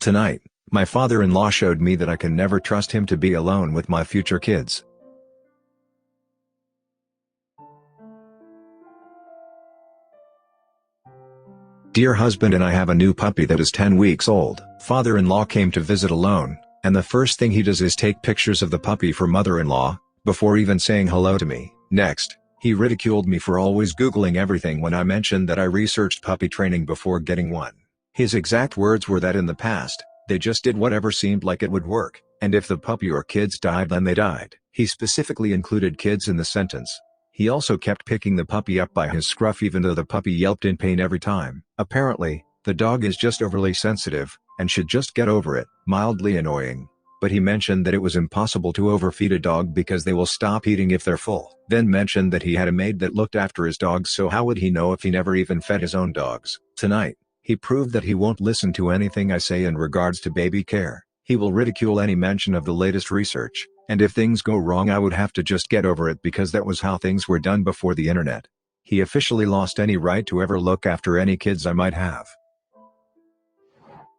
Tonight, my father-in-law showed me that I can never trust him to be alone with my future kids. Dear husband, and I have a new puppy that is 10 weeks old. Father-in-law came to visit alone, and the first thing he does is take pictures of the puppy for mother-in-law, before even saying hello to me. Next, he ridiculed me for always Googling everything when I mentioned that I researched puppy training before getting one. His exact words were that in the past, they just did whatever seemed like it would work, and if the puppy or kids died, then they died. He specifically included kids in the sentence. He also kept picking the puppy up by his scruff even though the puppy yelped in pain every time. Apparently, the dog is just overly sensitive, and should just get over it. Mildly annoying. But he mentioned that it was impossible to overfeed a dog because they will stop eating if they're full. Then mentioned that he had a maid that looked after his dogs, so how would he know if he never even fed his own dogs? Tonight, he proved that he won't listen to anything I say in regards to baby care. He will ridicule any mention of the latest research, and if things go wrong I would have to just get over it because that was how things were done before the internet. He officially lost any right to ever look after any kids I might have.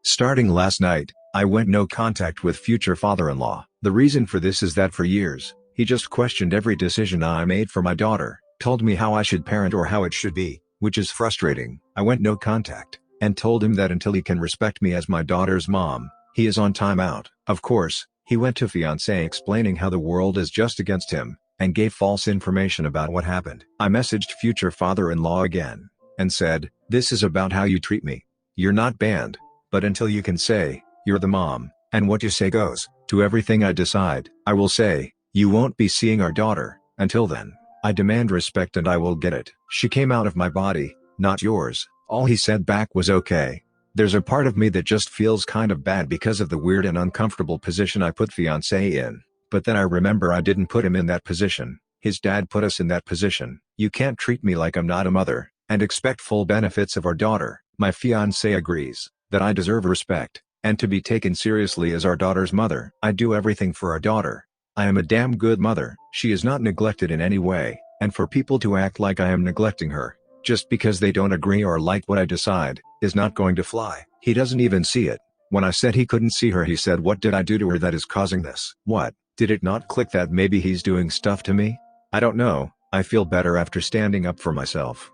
Starting last night, I went no contact with future father-in-law. The reason for this is that for years, he just questioned every decision I made for my daughter, told me how I should parent or how it should be, which is frustrating. I went no contact, and told him that until he can respect me as my daughter's mom, he is on timeout. Of course, he went to fiancé explaining how the world is just against him, and gave false information about what happened. I messaged future father-in-law again, and said, "This is about how you treat me. You're not banned, but until you can say, you're the mom, and what you say goes, to everything I decide, I will say, you won't be seeing our daughter. Until then, I demand respect and I will get it. She came out of my body, not yours." All he said back was okay. There's a part of me that just feels kind of bad because of the weird and uncomfortable position I put fiancé in, but then I remember I didn't put him in that position. His dad put us in that position. You can't treat me like I'm not a mother, and expect full benefits of our daughter. My fiancé agrees that I deserve respect, and to be taken seriously as our daughter's mother. I do everything for our daughter. I am a damn good mother. She is not neglected in any way, and for people to act like I am neglecting her, just because they don't agree or like what I decide, is not going to fly. He doesn't even see it. When I said he couldn't see her, he said, "What did I do to her that is causing this?" What? Did it not click that maybe he's doing stuff to me? I don't know. I feel better after standing up for myself.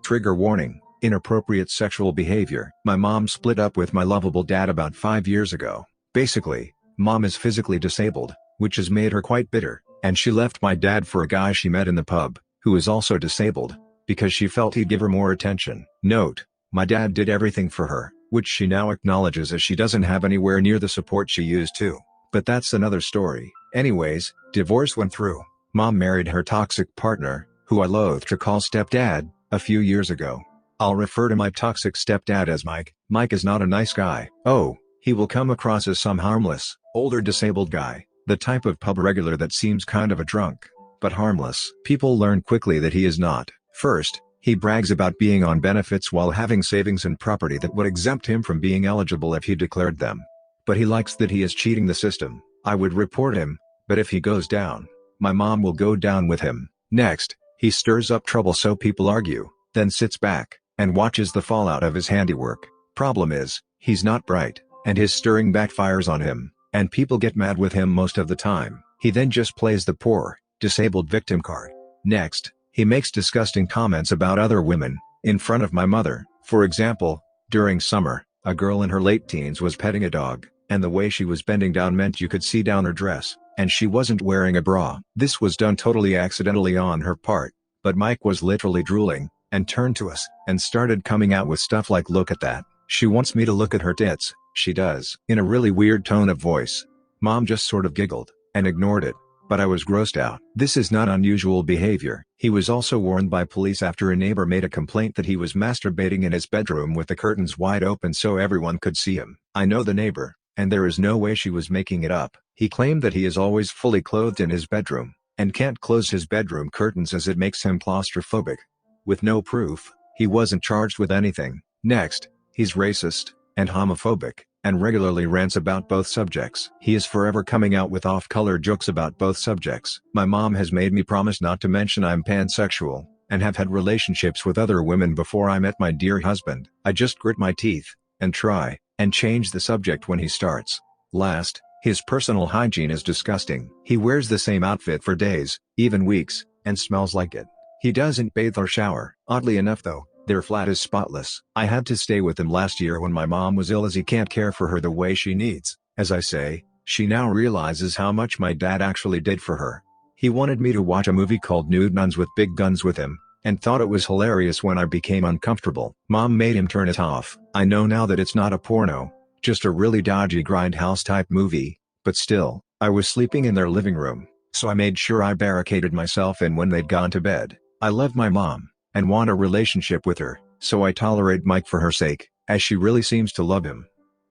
Trigger warning: inappropriate sexual behavior. My mom split up with my lovable dad about 5 years ago. Basically, mom is physically disabled, which has made her quite bitter, and she left my dad for a guy she met in the pub, who is also disabled, because she felt he'd give her more attention. Note: my dad did everything for her, which she now acknowledges as she doesn't have anywhere near the support she used to. But that's another story. Anyways, divorce went through. Mom married her toxic partner, who I loathe to call stepdad, a few years ago. I'll refer to my toxic stepdad as Mike. Mike is not a nice guy. Oh, he will come across as some harmless, older disabled guy, the type of pub regular that seems kind of a drunk, but harmless. People learn quickly that he is not. First, he brags about being on benefits while having savings and property that would exempt him from being eligible if he declared them. But he likes that he is cheating the system. I would report him, but if he goes down, my mom will go down with him. Next, he stirs up trouble so people argue, then sits back and watches the fallout of his handiwork. Problem is, he's not bright, and his stirring backfires on him, and people get mad with him most of the time. He then just plays the poor, disabled victim card. Next, he makes disgusting comments about other women, in front of my mother. For example, during summer, a girl in her late teens was petting a dog, and the way she was bending down meant you could see down her dress, and she wasn't wearing a bra. This was done totally accidentally on her part, but Mike was literally drooling, and turned to us, and started coming out with stuff like, "Look at that. She wants me to look at her tits, she does," in a really weird tone of voice. Mom just sort of giggled, and ignored it, but I was grossed out. This is not unusual behavior. He was also warned by police after a neighbor made a complaint that he was masturbating in his bedroom with the curtains wide open so everyone could see him. I know the neighbor, and there is no way she was making it up. He claimed that he is always fully clothed in his bedroom, and can't close his bedroom curtains as it makes him claustrophobic. With no proof, he wasn't charged with anything. Next, he's racist, and homophobic, and regularly rants about both subjects. He is forever coming out with off-color jokes about both subjects. My mom has made me promise not to mention I'm pansexual, and have had relationships with other women before I met my dear husband. I just grit my teeth, and try and change the subject when he starts. Last, his personal hygiene is disgusting. He wears the same outfit for days, even weeks, and smells like it. He doesn't bathe or shower. Oddly enough though, their flat is spotless. I had to stay with him last year when my mom was ill as he can't care for her the way she needs. As I say, she now realizes how much my dad actually did for her. He wanted me to watch a movie called Nude Nuns with Big Guns with him, and thought it was hilarious when I became uncomfortable. Mom made him turn it off. I know now that it's not a porno, just a really dodgy grindhouse type movie, but still, I was sleeping in their living room, so I made sure I barricaded myself in when they'd gone to bed. I love my mom, and want a relationship with her, so I tolerate Mike for her sake, as she really seems to love him.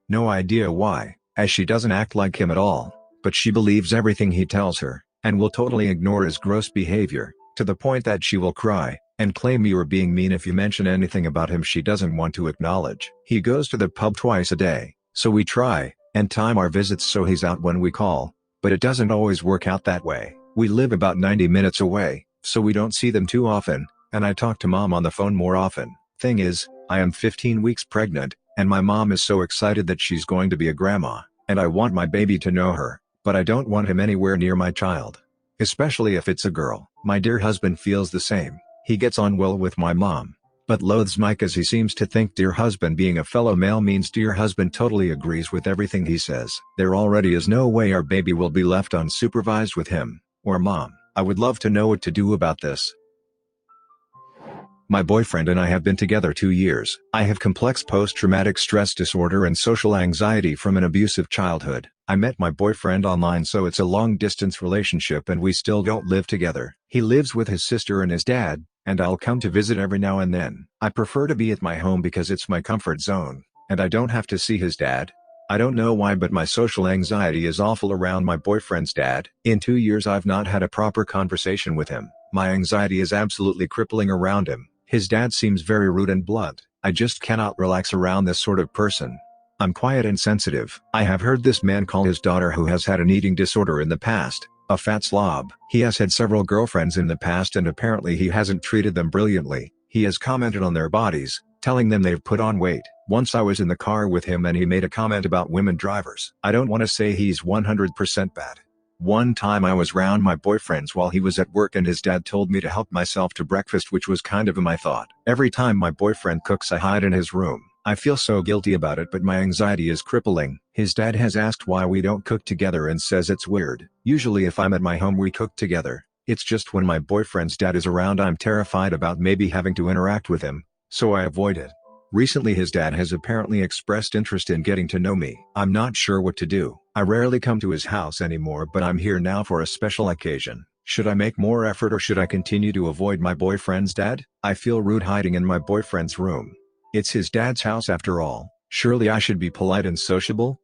No idea why, as she doesn't act like him at all, but she believes everything he tells her, and will totally ignore his gross behavior, to the point that she will cry and claim you are being mean if you mention anything about him she doesn't want to acknowledge. He goes to the pub twice a day, so we try and time our visits so he's out when we call, but it doesn't always work out that way. We live about 90 minutes away, so we don't see them too often, and I talk to mom on the phone more often. Thing is, I am 15 weeks pregnant, and my mom is so excited that she's going to be a grandma, and I want my baby to know her, but I don't want him anywhere near my child. Especially if it's a girl. My dear husband feels the same. He gets on well with my mom, but loathes Mike as he seems to think dear husband being a fellow male means dear husband totally agrees with everything he says. There already is no way our baby will be left unsupervised with him, or mom. I would love to know what to do about this. My boyfriend and I have been together 2 years. I have complex post-traumatic stress disorder and social anxiety from an abusive childhood. I met my boyfriend online, so it's a long-distance relationship and we still don't live together. He lives with his sister and his dad, and I'll come to visit every now and then. I prefer to be at my home because it's my comfort zone, and I don't have to see his dad. I don't know why, but my social anxiety is awful around my boyfriend's dad. In 2 years I've not had a proper conversation with him. My anxiety is absolutely crippling around him. His dad seems very rude and blunt. I just cannot relax around this sort of person. I'm quiet and sensitive. I have heard this man call his daughter, who has had an eating disorder in the past, a fat slob. He has had several girlfriends in the past and apparently he hasn't treated them brilliantly. He has commented on their bodies, telling them they've put on weight. Once I was in the car with him and he made a comment about women drivers. I don't want to say he's 100% bad. One time I was round my boyfriend's while he was at work and his dad told me to help myself to breakfast, which was kind of my thought. Every time my boyfriend cooks I hide in his room. I feel so guilty about it, but my anxiety is crippling. His dad has asked why we don't cook together and says it's weird. Usually if I'm at my home we cook together. It's just when my boyfriend's dad is around I'm terrified about maybe having to interact with him, so I avoid it. Recently his dad has apparently expressed interest in getting to know me. I'm not sure what to do. I rarely come to his house anymore, but I'm here now for a special occasion. Should I make more effort or should I continue to avoid my boyfriend's dad? I feel rude hiding in my boyfriend's room. It's his dad's house after all. Surely I should be polite and sociable?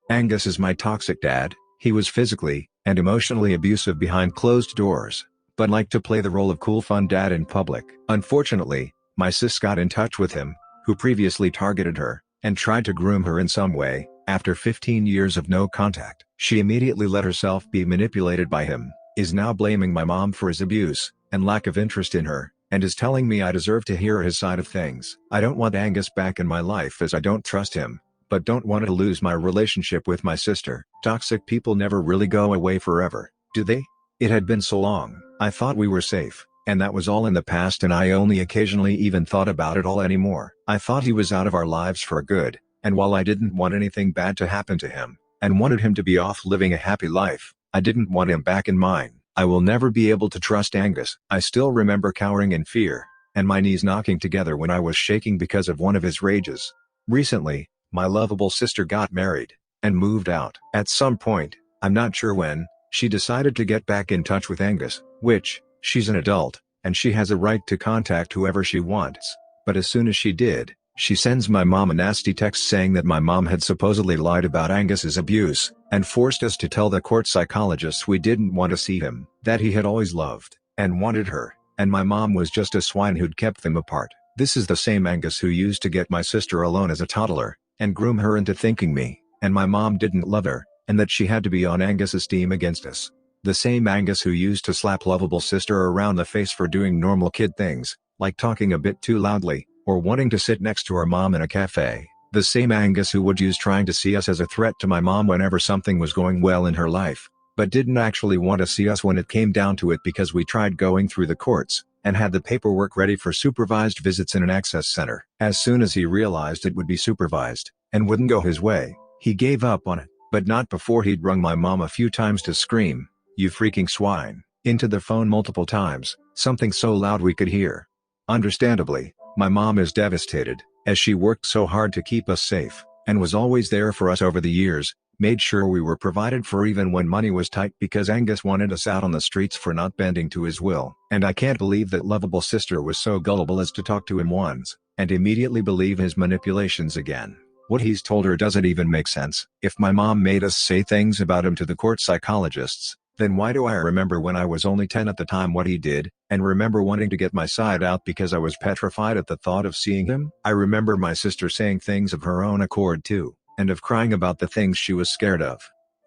Angus is my toxic dad. He was physically and emotionally abusive behind closed doors, but liked to play the role of cool fun dad in public. Unfortunately, my sis got in touch with him, who previously targeted her, and tried to groom her in some way. After 15 years of no contact, she immediately let herself be manipulated by him, is now blaming my mom for his abuse and lack of interest in her, and is telling me I deserve to hear his side of things. I don't want Angus back in my life as I don't trust him, but don't want to lose my relationship with my sister. Toxic people never really go away forever, do they? It had been so long. I thought we were safe, and that was all in the past, and I only occasionally even thought about it all anymore. I thought he was out of our lives for good, and while I didn't want anything bad to happen to him, and wanted him to be off living a happy life, I didn't want him back in mine. I will never be able to trust Angus. I still remember cowering in fear, and my knees knocking together when I was shaking because of one of his rages. Recently, my lovable sister got married, and moved out. At some point, I'm not sure when, she decided to get back in touch with Angus, which, she's an adult, and she has a right to contact whoever she wants. But as soon as she did, she sends my mom a nasty text saying that my mom had supposedly lied about Angus's abuse, and forced us to tell the court psychologists we didn't want to see him, that he had always loved and wanted her, and my mom was just a swine who'd kept them apart. This is the same Angus who used to get my sister alone as a toddler, and groom her into thinking me and my mom didn't love her, and that she had to be on Angus's team against us. The same Angus who used to slap lovable sister around the face for doing normal kid things, like talking a bit too loudly, or wanting to sit next to our mom in a cafe. The same Angus who would use trying to see us as a threat to my mom whenever something was going well in her life, but didn't actually want to see us when it came down to it because we tried going through the courts, and had the paperwork ready for supervised visits in an access center. As soon as he realized it would be supervised, and wouldn't go his way, he gave up on it, but not before he'd rung my mom a few times to scream, "You freaking swine," into the phone multiple times, something so loud we could hear. Understandably, my mom is devastated, as she worked so hard to keep us safe, and was always there for us over the years, made sure we were provided for even when money was tight because Angus wanted us out on the streets for not bending to his will. And I can't believe that lovable sister was so gullible as to talk to him once, and immediately believe his manipulations again. What he's told her doesn't even make sense. If my mom made us say things about him to the court psychologists, then why do I remember when I was only 10 at the time what he did, and remember wanting to get my side out because I was petrified at the thought of seeing him? I remember my sister saying things of her own accord too, and of crying about the things she was scared of.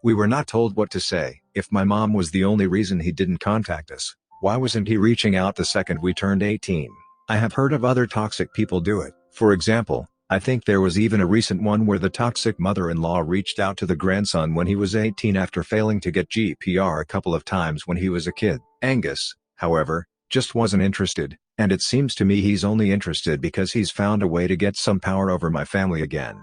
We were not told what to say. If my mom was the only reason he didn't contact us, why wasn't he reaching out the second we turned 18? I have heard of other toxic people do it. For example, I think there was even a recent one where the toxic mother-in-law reached out to the grandson when he was 18 after failing to get GPR a couple of times when he was a kid. Angus, however, just wasn't interested, and it seems to me he's only interested because he's found a way to get some power over my family again.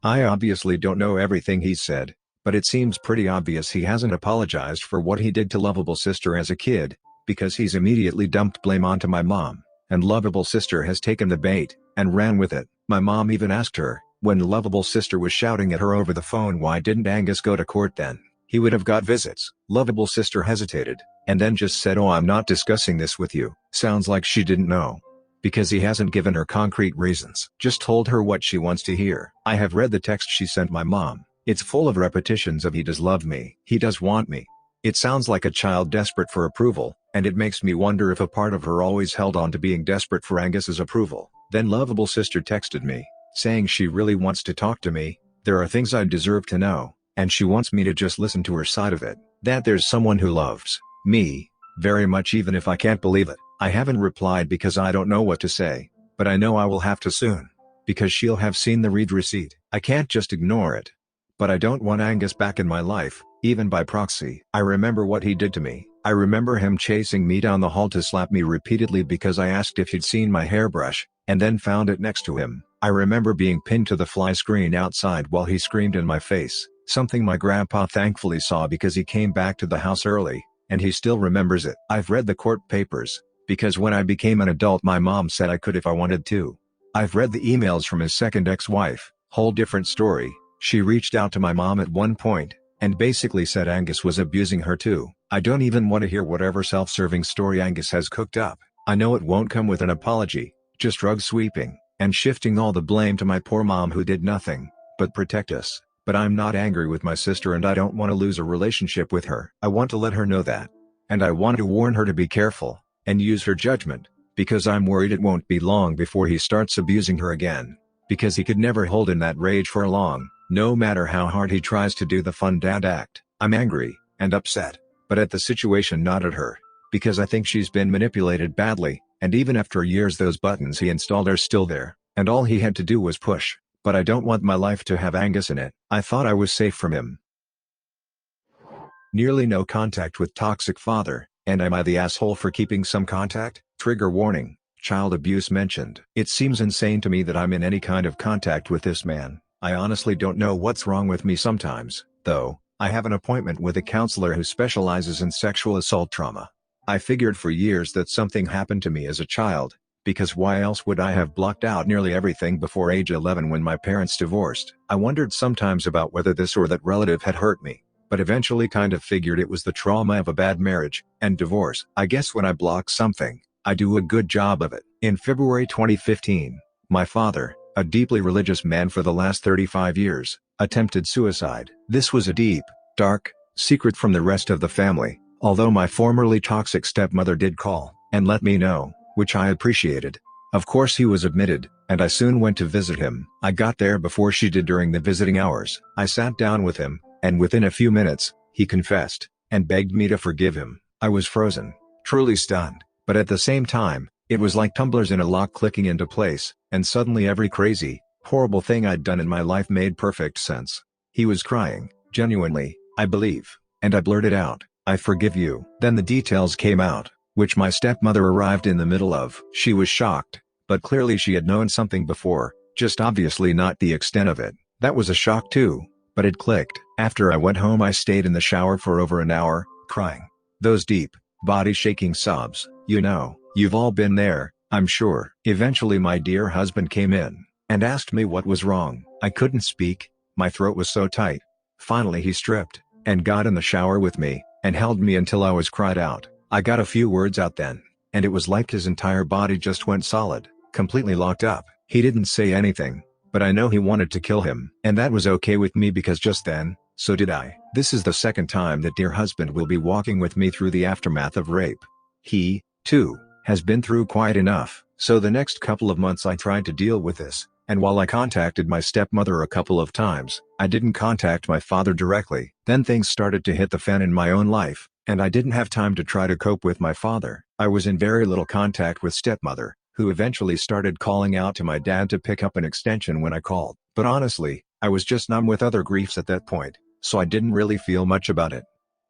I obviously don't know everything he's said, but it seems pretty obvious he hasn't apologized for what he did to lovable sister as a kid, because he's immediately dumped blame onto my mom, and lovable sister has taken the bait, and ran with it. My mom even asked her, when lovable sister was shouting at her over the phone, why didn't Angus go to court then? He would have got visits. Lovable sister hesitated, and then just said, "Oh, I'm not discussing this with you." Sounds like she didn't know. Because he hasn't given her concrete reasons. Just told her what she wants to hear. I have read the text she sent my mom. It's full of repetitions of "he does love me, he does want me." It sounds like a child desperate for approval, and it makes me wonder if a part of her always held on to being desperate for Angus's approval. Then lovable sister texted me, saying she really wants to talk to me, there are things I deserve to know, and she wants me to just listen to her side of it. That there's someone who loves me very much, even if I can't believe it. I haven't replied because I don't know what to say, but I know I will have to soon, because she'll have seen the read receipt. I can't just ignore it. But I don't want Angus back in my life, even by proxy. I remember what he did to me. I remember him chasing me down the hall to slap me repeatedly because I asked if he'd seen my hairbrush, and then found it next to him. I remember being pinned to the fly screen outside while he screamed in my face, something my grandpa thankfully saw because he came back to the house early, and he still remembers it. I've read the court papers, because when I became an adult my mom said I could if I wanted to. I've read the emails from his second ex-wife, whole different story. She reached out to my mom at one point, and basically said Angus was abusing her too. I don't even want to hear whatever self-serving story Angus has cooked up. I know it won't come with an apology, just rug sweeping, and shifting all the blame to my poor mom who did nothing but protect us. But I'm not angry with my sister, and I don't want to lose a relationship with her. I want to let her know that. And I want to warn her to be careful, and use her judgment, because I'm worried it won't be long before he starts abusing her again. Because he could never hold in that rage for long, no matter how hard he tries to do the fun dad act. I'm angry, and upset, but at the situation, not at her. Because I think she's been manipulated badly, and even after years those buttons he installed are still there, and all he had to do was push. But I don't want my life to have Angus in it. I thought I was safe from him. Nearly no contact with toxic father, and am I the asshole for keeping some contact? Trigger warning, child abuse mentioned. It seems insane to me that I'm in any kind of contact with this man. I honestly don't know what's wrong with me sometimes, though. I have an appointment with a counselor who specializes in sexual assault trauma. I figured for years that something happened to me as a child, because why else would I have blocked out nearly everything before age 11 when my parents divorced? I wondered sometimes about whether this or that relative had hurt me, but eventually kind of figured it was the trauma of a bad marriage and divorce. I guess when I block something, I do a good job of it. In February 2015, my father, a deeply religious man for the last 35 years, attempted suicide. This was a deep, dark secret from the rest of the family, although my formerly toxic stepmother did call and let me know, which I appreciated. Of course he was admitted, and I soon went to visit him. I got there before she did during the visiting hours. I sat down with him, and within a few minutes, he confessed, and begged me to forgive him. I was frozen, truly stunned, but at the same time, it was like tumblers in a lock clicking into place. and suddenly every crazy, horrible thing I'd done in my life made perfect sense. He was crying, genuinely, I believe, and I blurted out, "I forgive you." Then the details came out, which my stepmother arrived in the middle of. She was shocked, but clearly she had known something before, just obviously not the extent of it. That was a shock too, but it clicked. After I went home I stayed in the shower for over an hour, crying. Those deep, body-shaking sobs, you've all been there, I'm sure. Eventually my dear husband came in, and asked me what was wrong. I couldn't speak, my throat was so tight. Finally he stripped, and got in the shower with me, and held me until I was cried out. I got a few words out then, and it was like his entire body just went solid, completely locked up. He didn't say anything, but I know he wanted to kill him. And that was okay with me because just then, so did I. This is the second time that dear husband will be walking with me through the aftermath of rape. He, too, has been through quite enough. So the next couple of months I tried to deal with this, and while I contacted my stepmother a couple of times, I didn't contact my father directly. Then things started to hit the fan in my own life, and I didn't have time to try to cope with my father. I was in very little contact with stepmother, who eventually started calling out to my dad to pick up an extension when I called. But honestly, I was just numb with other griefs at that point, so I didn't really feel much about it.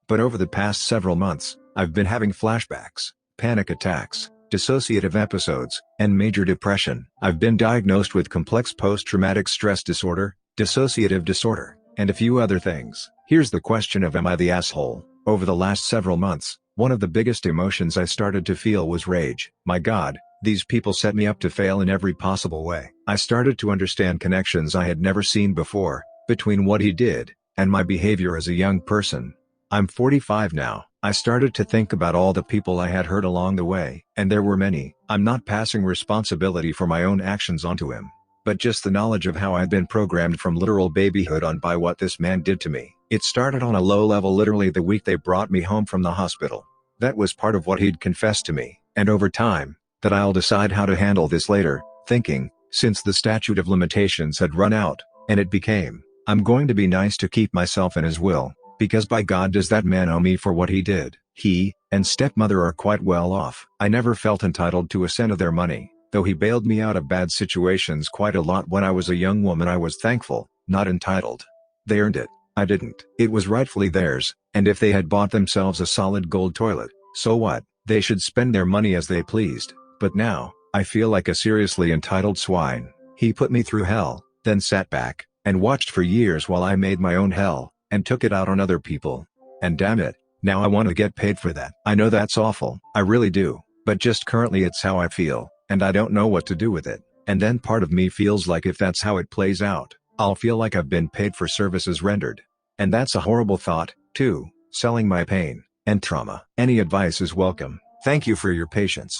But over the past several months, I've been having flashbacks, panic attacks, dissociative episodes, and major depression. I've been diagnosed with complex post-traumatic stress disorder, dissociative disorder, and a few other things. Here's the question of am I the asshole? Over the last several months, one of the biggest emotions I started to feel was rage. My God, these people set me up to fail in every possible way. I started to understand connections I had never seen before, between what he did, and my behavior as a young person. I'm 45 now. I started to think about all the people I had hurt along the way, and there were many. I'm not passing responsibility for my own actions onto him, but just the knowledge of how I'd been programmed from literal babyhood on by what this man did to me. It started on a low level literally the week they brought me home from the hospital. That was part of what he'd confessed to me, and over time, that I'll decide how to handle this later, thinking, since the statute of limitations had run out, and it became, I'm going to be nice to keep myself in his will, because by God does that man owe me for what he did. He, and stepmother are quite well off. I never felt entitled to a cent of their money, though he bailed me out of bad situations quite a lot when I was a young woman. I was thankful, not entitled. They earned it, I didn't. It was rightfully theirs, and if they had bought themselves a solid gold toilet, so what? They should spend their money as they pleased. But now, I feel like a seriously entitled swine. He put me through hell, then sat back, and watched for years while I made my own hell, and took it out on other people. And damn it, now I want to get paid for that. I know that's awful, I really do, but just currently it's how I feel, and I don't know what to do with it. And then part of me feels like if that's how it plays out, I'll feel like I've been paid for services rendered. And that's a horrible thought, too, selling my pain and trauma. Any advice is welcome. Thank you for your patience.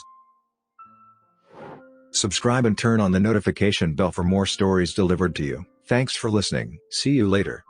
Subscribe and turn on the notification bell for more stories delivered to you. Thanks for listening. See you later.